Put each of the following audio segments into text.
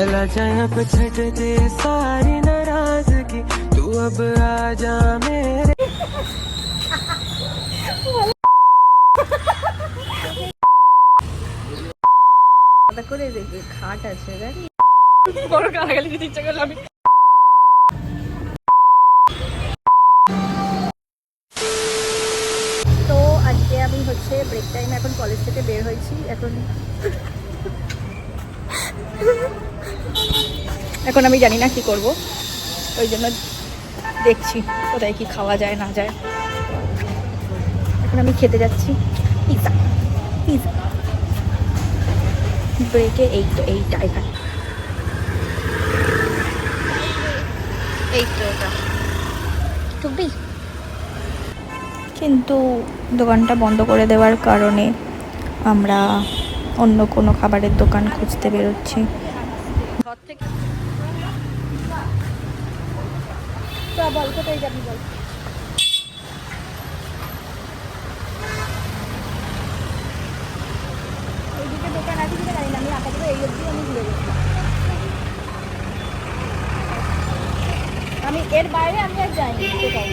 चला जाए अब छट दे सारी नाराजगी तू अब आजा मेरे করে দেখি খাট আছে বড় গালাগালি দিতে ইচ্ছা করলো আমি। তো আজকে আমি হচ্ছে ব্রেক টাইমে এখন কলেজ থেকে বের হয়েছি। এখন আমি জানি না কি করব, ওই জন্য দেখছি কোথায় কি খাওয়া যায় না যায়। এখন আমি খেতে যাচ্ছি পিৎজা। পিৎজা ব্রেকে এইটা এখানে এটা ঢুকবি, কিন্তু দোকানটা বন্ধ করে দেওয়ার কারণে আমরা অন্য কোনো খাবারের দোকান খুঁজতে বেরোচ্ছি। বল কোথায় যাবি বল। এইদিকে দোকান আছে কিনা জানি না, আমি আপাতত এই অবধি আমি ঘুরে গেছিলাম। আমি এর বাইরে আমি আর যাইনি কোথাও।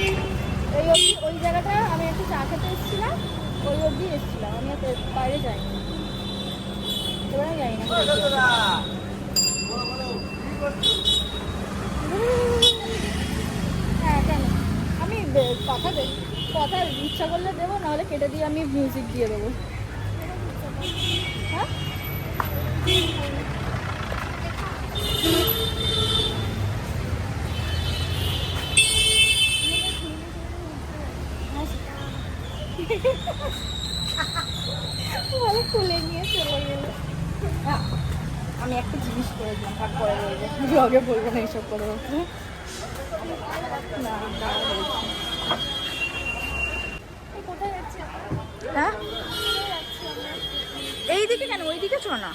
এই অবধি ওই জায়গাটা আমি একটু চা খেতে এসেছিলাম, ওই অবধি এসেছিলাম, আমি আর বাইরে যাইনি। এবার আমি যাই না। হ্যাঁ কেন, আমি কথা ইচ্ছা করলে দেবো, নাহলে কেটে দিয়ে আমি মিউজিক দিয়ে দেবো। হ্যাঁ ভালো খুলে নিয়ে চলে গেলো। আমি একটা জিনিস করেছিলাম, ভাগ করে বলবো, ব্লগে বলবো না এইসব করে। না হ্যাঁ এইদিকে কেন, ওইদিকে চ না।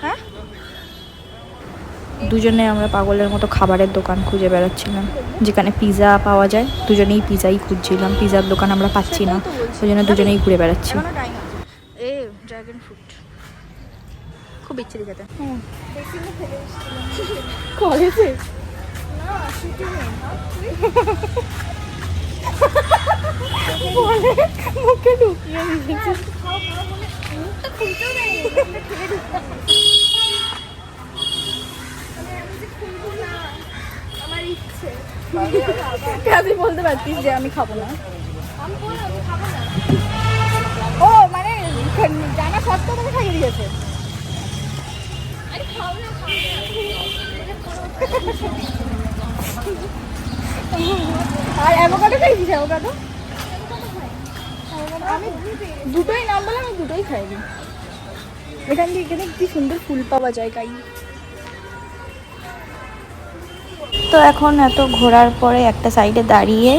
হ্যাঁ দুজনে আমরা পাগলের মতো খাবারের দোকান খুঁজে বেড়াচ্ছিলাম, যেখানে পিৎজা পাওয়া যায়। দুজনেই পিৎজাই খুঁজছিলাম, পিৎজার দোকান আমরা পাচ্ছি না, ওই জন্য দুজনেই ঘুরে বেড়াচ্ছি। এ ড্রাগন ফ্রুট খুব ইচ্ছে খেতে। কলেজে মুখে ঢুকিয়ে দিয়েছে। তুই বলতে পারতিস যে আমি খাবো না। ও মানে জানা সত্ত্বেও তোকে খাইয়ে দিয়েছে। আর অ্যাভোকাডো খাইছিস? অ্যাভোকাডো আমি দুটোই নাম বলে আমি দুটোই খাইনি। এখান থেকে এখানে কি সুন্দর ফুল পাওয়া যায় গাই। তো এখন এত ঘোরার পরে একটা সাইডে দাঁড়িয়ে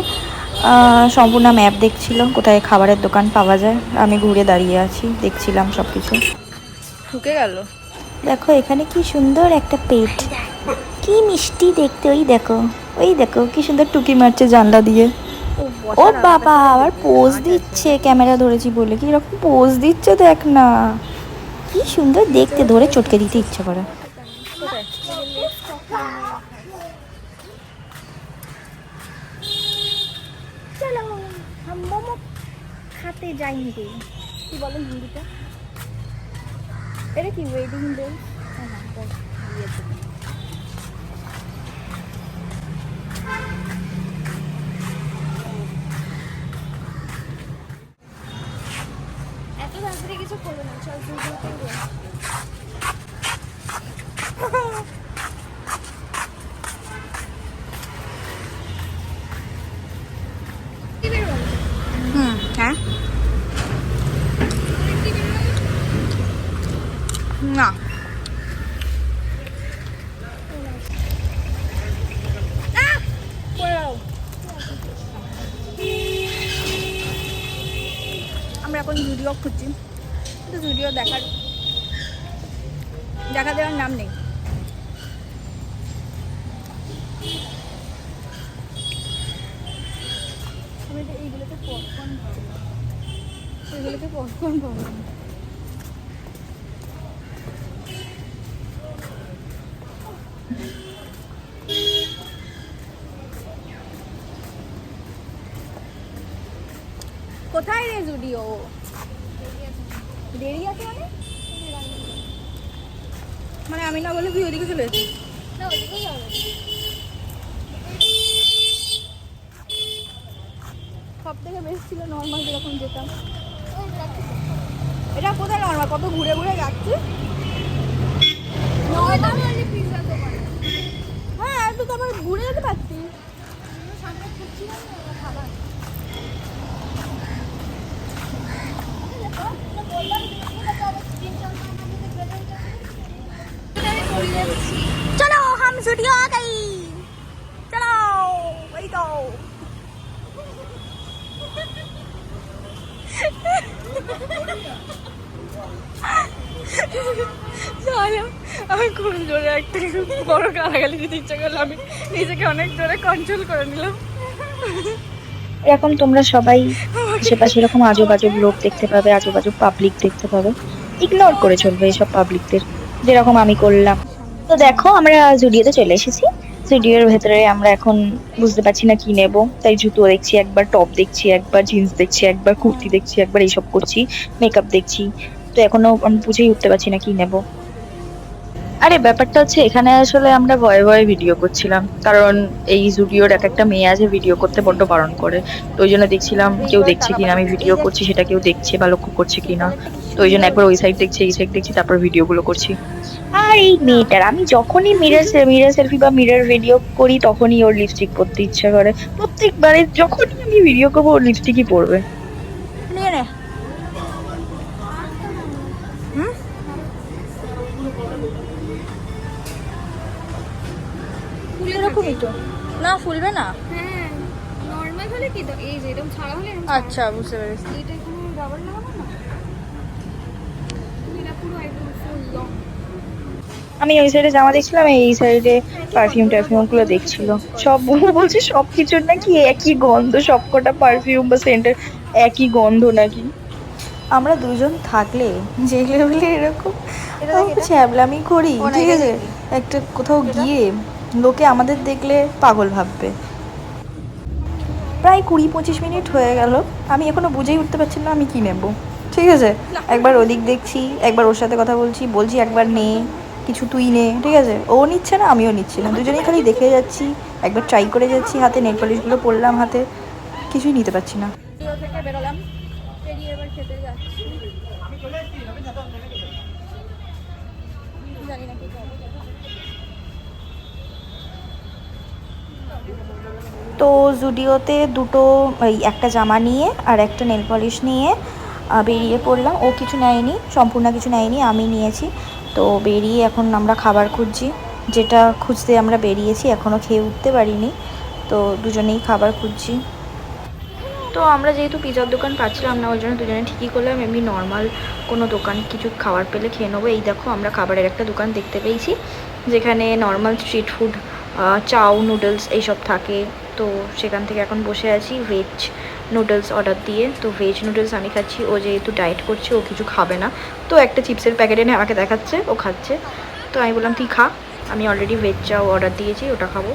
সম্পূর্ণ ম্যাপ দেখছিল কোথায় খাবারের দোকান পাওয়া যায়। আমি ঘুরে দাঁড়িয়ে আছি, দেখছিলাম সব কিছু। ঢুকে গেল। দেখো এখানে কি সুন্দর একটা পেট, কি মিষ্টি দেখতে। ওই দেখো কি সুন্দর টুকি মারছে জানলা দিয়ে। ও বাবা আবার পোজ দিচ্ছে, ক্যামেরা ধরেছি বলে কি রকম পোজ দিচ্ছে দেখ না, কি সুন্দর দেখতে, ধরে চটকে দিতে ইচ্ছা করে। চলো মোমো খাতে যাইনি। কি বলেন হিন্দিটা? এটা কি ওয়েডিং বেল? এত তাড়াতাড়ি কিছু করবে না, চল হ্যাঁ না আমরা এখন ভিডিও খুঁজছি, কিন্তু ভিডিও দেখা দেওয়ার নাম নেই। আমি এইগুলোতে পপকর্ন এগুলোকে পপকর্ন পাবো। কোথায় রে জুডিও? দেরি আছে মানে? মানে আমি না বলে তুই ওদিকে চলে এসেছিস? না, ওদিকেই যাবে। সব থেকে বেস্ট ছিল নর্মাল যেরকম যেতাম। এটা কোথায় নর্মাল? কত ঘুরে ঘুরে যাচ্ছি। হ্যাঁ, তুই তো আবার ঘুরে যেতে পারছিস। चलो हम स्टूडियो आ गई, चलो वही तो। আমি খুব জোরে একটা বড় গালাগালি দিতে ইচ্ছা করলো, আমি নিজেকে অনেক জোরে কন্ট্রোল করে নিলাম। এরকম তোমরা সবাই আশেপাশে এরকম আজব আজব লোক দেখতে পাবে, আজব আজব পাবলিক দেখতে পাবে। ইগনোর করে চলবে এসব পাবলিকদের, যেরকম আমি করলাম। তো দেখো আমরা জুডিওতে চলে এসেছি। জুডিওর ভেতরে আমরা এখন বুঝতে পারছি না কি নেব, তাই জুতো দেখছি, একবার টপ দেখছি, একবার জিন্স দেখছি, একবার কুর্তি দেখছি, একবার এইসব করছি, মেকআপ দেখছি। তো এখনো আমি বুঝেই উঠতে পারছি না কি নেব। আরে ব্যাপারটা হচ্ছে এখানে আসলে আমরা ভয়ে ভয়ে ভিডিও করছিলাম, কারণ এই জুডিওর এক একটা মেয়ে আছে ভিডিও করতে বড্ড বারণ করে। তো ওই জন্য দেখছিলাম কেউ দেখছে কিনা, আমি ভিডিও করছি সেটা কেউ দেখছে বা লক্ষ্য করছে কিনা। তো ওই জন্য একবার ওই সাইড দেখছি, এই সাইড দেখছি, তারপর ভিডিওগুলো করছি। আর এই মেয়েটার আমি যখনই মিরর সেলফি বা মিরর ভিডিও করি তখনই ওর লিপস্টিক পরতে ইচ্ছা করে। প্রত্যেকবারে যখনই আমি ভিডিও করবো ওর লিপস্টিকই পরবে। এরকমই তো না, ফুলবে না। হ্যাঁ, নরমাল হলে কি তো এই যে এরকম ছাড়া হলে আচ্ছা, বুঝতে পেরেছি। এটা কোনো রাবার লাগাবো না, এটা পুরো একদম ফুল লং। আমি ওই সাইডে জামা দেখছিলাম, এই সাইডে পারফিউম গুলো দেখছিল। সব বলছে সব কিছুর নাকি একই গন্ধ, সবকটা পারফিউম বা সেন্টের একই গন্ধ নাকি। আমরা দুজন থাকলে যে লেভেলে এরকম ছ্যাবলামি করি, ঠিক আছে, একটা কোথাও গিয়ে লোকে আমাদের দেখলে পাগল ভাববে। প্রায় 20-25 মিনিট হয়ে গেল, আমি এখনো বুঝেই উঠতে পারছি না আমি কি নেব। ঠিক আছে, একবার ওদিক দেখছি, একবার ওর সাথে কথা বলছি একবার নে কিছু তুই নে, ঠিক আছে, ও নিচ্ছে না আমিও নিচ্ছি না, দুজনেই খালি দেখে যাচ্ছি, একবার ট্রাই করে যাচ্ছি, হাতে নেল পলিশগুলো পরলাম হাতে, কিছুই নিতে পারছি না। থেকে বেরোলাম, বেরিয়ে এবার খেতে যাচ্ছি, জানি না কি খাবো। তো জুডিওতে দুটো ওই একটা জামা নিয়ে আর একটা নেল পলিশ নিয়ে বেরিয়ে পড়লাম। ও কিছু নেয়নি, সম্পূর্ণ কিছু নেয়নি, আমি নিয়েছি। তো বেরিয়ে এখন আমরা খাবার খুঁজছি, যেটা খুঁজতে আমরা বেরিয়েছি এখনও খেয়ে উঠতে পারিনি। তো দুজনেই খাবার খুঁজছি। তো আমরা যেহেতু পিজার দোকান পাচ্ছিলাম না, ওই জন্য দুজনে ঠিকই করলাম এমনি নর্মাল কোনো দোকান কিছু খাবার পেলে খেয়ে নেবো। এই দেখো আমরা খাবারের একটা দোকান দেখতে পেয়েছি যেখানে নর্মাল স্ট্রিট ফুড, চাউ, নুডলস এইসব থাকে। তো সেখান থেকে এখন বসে আছি ভেজ নুডলস অর্ডার দিয়ে। তো ভেজ নুডলস আমি খাচ্ছি, ও যেহেতু ডায়েট করছে ও কিছু খাবে না। তো একটা চিপসের প্যাকেট এনে আমাকে দেখাচ্ছে, ও খাচ্ছে। তো আমি বললাম তুই খা, আমি অলরেডি ভেজ চাউ অর্ডার দিয়েছি, ওটা খাবো।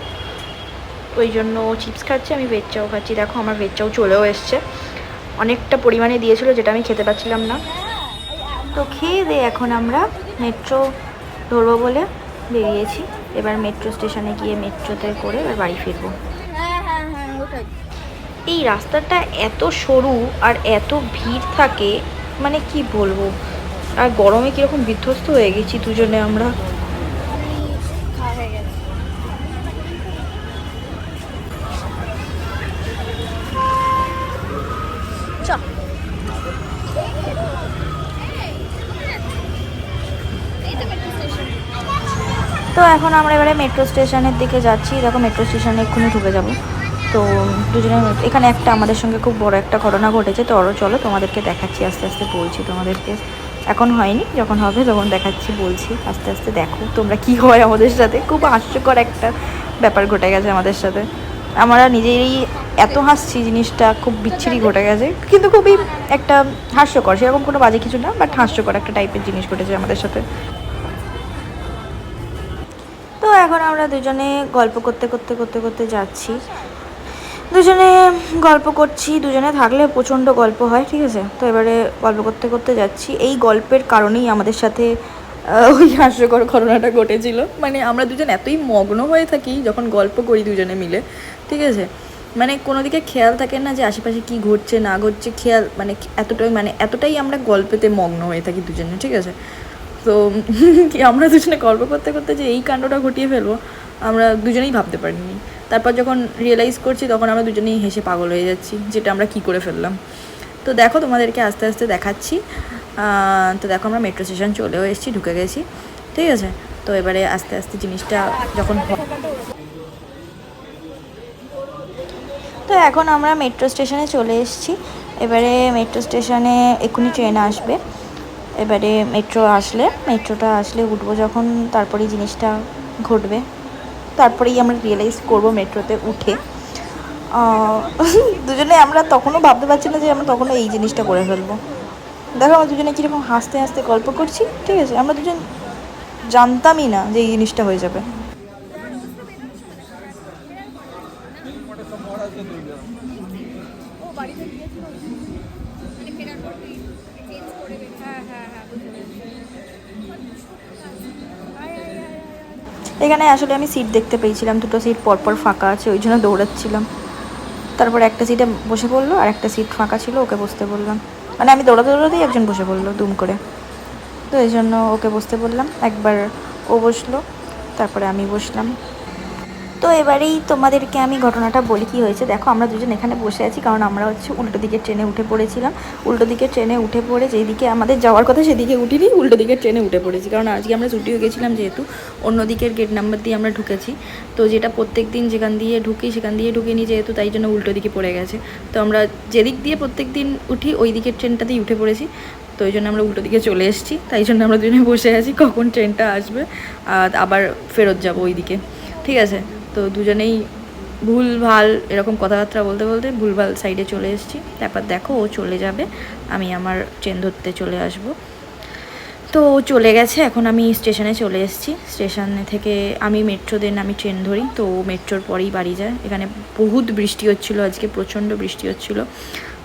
ওই জন্য চিপস খাচ্ছি, আমি ভেজ চাউ খাচ্ছি। দেখো আমার ভেজ চাউ চলেও এসছে, অনেকটা পরিমাণে দিয়েছিল যেটা আমি খেতে পাচ্ছিলাম না। তো খেয়ে দিয়ে এখন আমরা মেট্রো ধরবো বলে বেরিয়েছি। এবার মেট্রো স্টেশনে গিয়ে মেট্রোতে করে এবার বাড়ি ফিরবো। এই রাস্তাটা এত সরু আর এত ভিড় থাকে, মানে কি বলবো। আর গরমে কীরকম বিধ্বস্ত হয়ে গেছি দুজনে আমরা। খাওয়া হয়ে গেছে। তো এখন আমরা এবারে মেট্রো স্টেশনের দিকে যাচ্ছি। দেখো মেট্রো স্টেশনে এক্ষুনি ঢুকে যাব। তো দুজনে এখানে একটা আমাদের সঙ্গে খুব বড় একটা ঘটনা ঘটেছে। তো আরও চলো তোমাদেরকে দেখাচ্ছি, আস্তে আস্তে বলছি তোমাদেরকে। এখন হয়নি, যখন হবে তখন দেখাচ্ছি, বলছি আস্তে আস্তে। দেখো তোমরা কি হয় আমাদের সাথে, খুব হাস্যকর একটা ব্যাপার ঘটে গেছে আমাদের সাথে। আমরা নিজেরই এত হাসছি, জিনিসটা খুব বিচ্ছিরি ঘটে গেছে, কিন্তু খুবই একটা হাস্যকর, সেরকম কোনো বাজে কিছু না, বাট হাস্যকর একটা টাইপের জিনিস ঘটেছে আমাদের সাথে। তো এখন আমরা দুজনে গল্প করতে করতে করতে করতে যাচ্ছি, দুজনে গল্প করছি, দুজনে থাকলে প্রচণ্ড গল্প হয়, ঠিক আছে। তো এবারে গল্প করতে করতে যাচ্ছি, এই গল্পের কারণেই আমাদের সাথে ওই হাস্যকর ঘটনাটা ঘটেছিল। মানে আমরা দুজন এতই মগ্ন হয়ে থাকি যখন গল্প করি দুজনে মিলে, ঠিক আছে, মানে কোনো দিকে খেয়াল থাকে না যে আশেপাশে কী ঘটছে না ঘটছে, খেয়াল মানে এতটাই আমরা গল্পেতে মগ্ন হয়ে থাকি দুজনে, ঠিক আছে। তো আমরা দুজনে গল্প করতে করতে যে এই কাণ্ডটা ঘটিয়ে ফেলবো আমরা দুজনেই ভাবতে পারিনি। তারপর যখন রিয়েলাইজ করছি তখন আমরা দুজনেই হেসে পাগল হয়ে যাচ্ছি যেটা আমরা কী করে ফেললাম। তো দেখো তোমাদেরকে আস্তে আস্তে দেখাচ্ছি। তো দেখো আমরা মেট্রো স্টেশন চলেও এসেছি, ঢুকে গেছি, ঠিক আছে। তো এবারে আস্তে আস্তে জিনিসটা যখন তো এখন আমরা মেট্রো স্টেশনে চলে এসেছি। এবারে মেট্রো স্টেশনে এক্ষুনি ট্রেন আসবে। এবারে মেট্রোটা আসলে উঠবো যখন, তারপরেই জিনিসটা ঘটবে, তারপরেই আমরা রিয়েলাইজ করবো মেট্রোতে উঠে। দুজনে আমরা তখনও ভাবতে পারছি না যে আমরা তখনও এই জিনিসটা করে ফেলবো। দেখো আমরা দুজনে কীরকম হাসতে হাসতে গল্প করছি, ঠিক আছে। আমরা দুজন জানতামই না যে এই জিনিসটা হয়ে যাবে। এখানে আসলে আমি সিট দেখতে পেয়েছিলাম, দুটো সিট পরপর ফাঁকা আছে, ওই জন্য দৌড়াচ্ছিলাম। তারপর একটা সিটে বসে পড়লো, আর একটা সিট ফাঁকা ছিল, ওকে বসতে বললাম। মানে আমি দৌড়াতেই একজন বসে পড়লো দুম করে, তো এই জন্য ওকে বসতে বললাম। একবার ও বসলো, তারপরে আমি বসলাম। তো এবারেই তোমাদেরকে আমি ঘটনাটা বলি কী হয়েছে। দেখো আমরা দুজন এখানে বসে আছি কারণ আমরা হচ্ছে উল্টো দিকের ট্রেনে উঠে পড়েছিলাম। উল্টো দিকের ট্রেনে উঠে পড়ে যেদিকে আমাদের যাওয়ার কথা সেদিকে উঠিনি, উল্টো দিকের ট্রেনে উঠে পড়েছি। কারণ আজকে আমরা ছুটি হয়ে গেছিলাম, যেহেতু অন্য দিকের গেট নাম্বার দিয়ে আমরা ঢুকেছি। তো যেটা প্রত্যেক দিন যেখান দিয়ে ঢুকি সেখান দিয়ে ঢুকিনি, যেহেতু তাই জন্য উল্টো দিকে পড়ে গেছে। তো আমরা যেদিক দিয়ে প্রত্যেক দিন উঠি ওই দিকের ট্রেনটাতেই উঠে পড়েছি। তো ওই জন্য আমরা উল্টো দিকে চলে এসেছি, তাই জন্য আমরা দুজনে বসে আছি কখন ট্রেনটা আসবে আবার ফেরত যাবো ওই দিকে, ঠিক আছে। তো দুজনেই ভুলভাল এরকম কথাবার্তা বলতে বলতে ভুলভাল সাইডে চলে এসেছি। তারপর দেখো ও চলে যাবে, আমি আমার ট্রেন ধরতে চলে আসব। তো ও চলে গেছে, এখন আমি স্টেশনে চলে এসেছি। স্টেশনে থেকে আমি মেট্রো দেন আমি ট্রেন ধরি, তো মেট্রোর পরেই বাড়ি যায়। এখানে বহুত বৃষ্টি হচ্ছিলো আজকে, প্রচণ্ড বৃষ্টি হচ্ছিলো।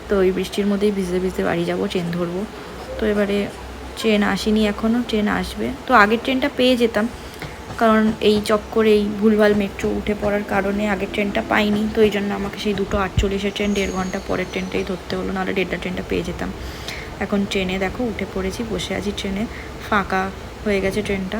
তো ওই বৃষ্টির মধ্যেই ভিজতে ভিজতে বাড়ি যাব, ট্রেন ধরবো। তো এবারে ট্রেন আসেনি এখনও, ট্রেন আসবে। তো আগের ট্রেনটা পেয়ে যেতাম, কারণ এই চক্করে এই ভুলভাল মেট্রো উঠে পড়ার কারণে আগের ট্রেনটা পাইনি। তো এই জন্য আমাকে সেই 2:48 ট্রেন 1.5 ঘন্টা পরের ট্রেনটাই ধরতে হলো, নাহলে 1.5টা ট্রেনটা পেয়ে যেতাম। এখন ট্রেনে দেখো উঠে পড়েছি, বসে আছি ট্রেনে, ফাঁকা হয়ে গেছে ট্রেনটা।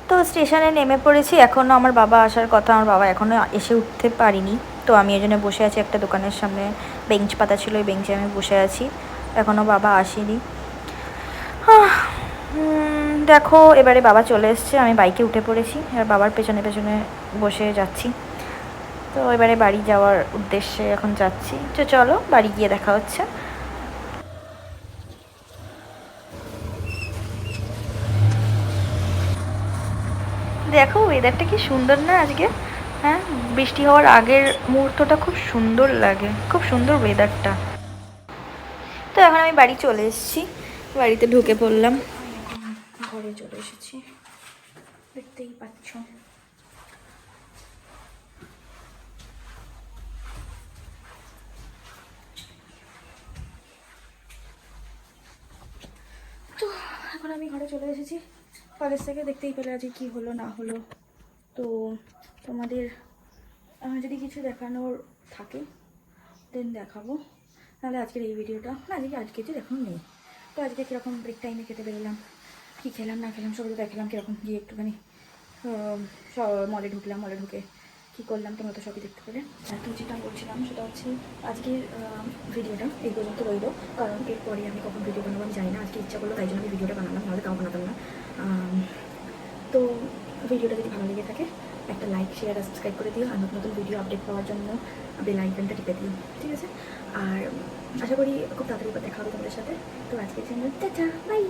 তো স্টেশনে নেমে পড়েছি, এখনও আমার বাবা আসার কথা, আমার বাবা এখনও এসে উঠতে পারিনি। তো আমি এই জন্য বসে আছি, একটা দোকানের সামনে বেঞ্চ পাতা ছিল, ওই বেঞ্চে আমি বসে আছি, এখনও বাবা আসেনি। দেখো এবারে বাবা চলে এসছে, আমি বাইকে উঠে পড়েছি, আর বাবার পেছনে পেছনে বসে যাচ্ছি। তো এবারে বাড়ি যাওয়ার উদ্দেশ্যে এখন যাচ্ছি। তো চলো বাড়ি গিয়ে দেখা হচ্ছে। দেখো ওয়েদারটা কি সুন্দর না আজকে, হ্যাঁ, বৃষ্টি হওয়ার আগের মুহূর্তটা খুব সুন্দর লাগে, খুব সুন্দর ওয়েদারটা। তো এখন আমি বাড়ি চলে এসেছি, বাড়িতে ঢুকে পড়লাম, ঘরে চলে এসেছি, দেখতেই পাচ্ছ। তো এখন আমি ঘরে চলে এসেছি, কলেজ থেকে দেখতেই পেলে আজকে কী হলো না হলো। তো তোমাদের যদি কিছু দেখানোর থাকে দেন দেখাবো, নাহলে আজকের এই ভিডিওটা না, আজকে যে দেখানো নেই। তো আজকে কীরকম ব্রেক টাইমে খেতে বেরোলাম, কী খেলাম না খেলাম সব দেখালাম, কীরকম গিয়ে একটুখানি মলে ঢুকলাম, মলে ঢুকে কী করলাম তোমরা তো সবই দেখতে পেলে। আর তো যেটা বলছিলাম সেটা হচ্ছে আজকের ভিডিওটা এই পর্যন্ত রইল, কারণ এরপরে আমি কখন ভিডিও বানাবো আমি জানি না। আজকে ইচ্ছা করলো তাই জন্য আমি ভিডিওটা বানালাম, নাহলে তাও বানাতাম না। তো ভিডিওটা যদি ভালো লেগে থাকে একটা লাইক শেয়ার আর সাবস্ক্রাইব করে দিও, আর নতুন নতুন ভিডিও আপডেট পাওয়ার জন্য বেল আইকনটা টিপে দিও, ঠিক আছে। আর আশা করি খুব তাড়াতাড়ি দেখা হবে তোমাদের সাথে। তো আজকের জন্য টাটা, বাই।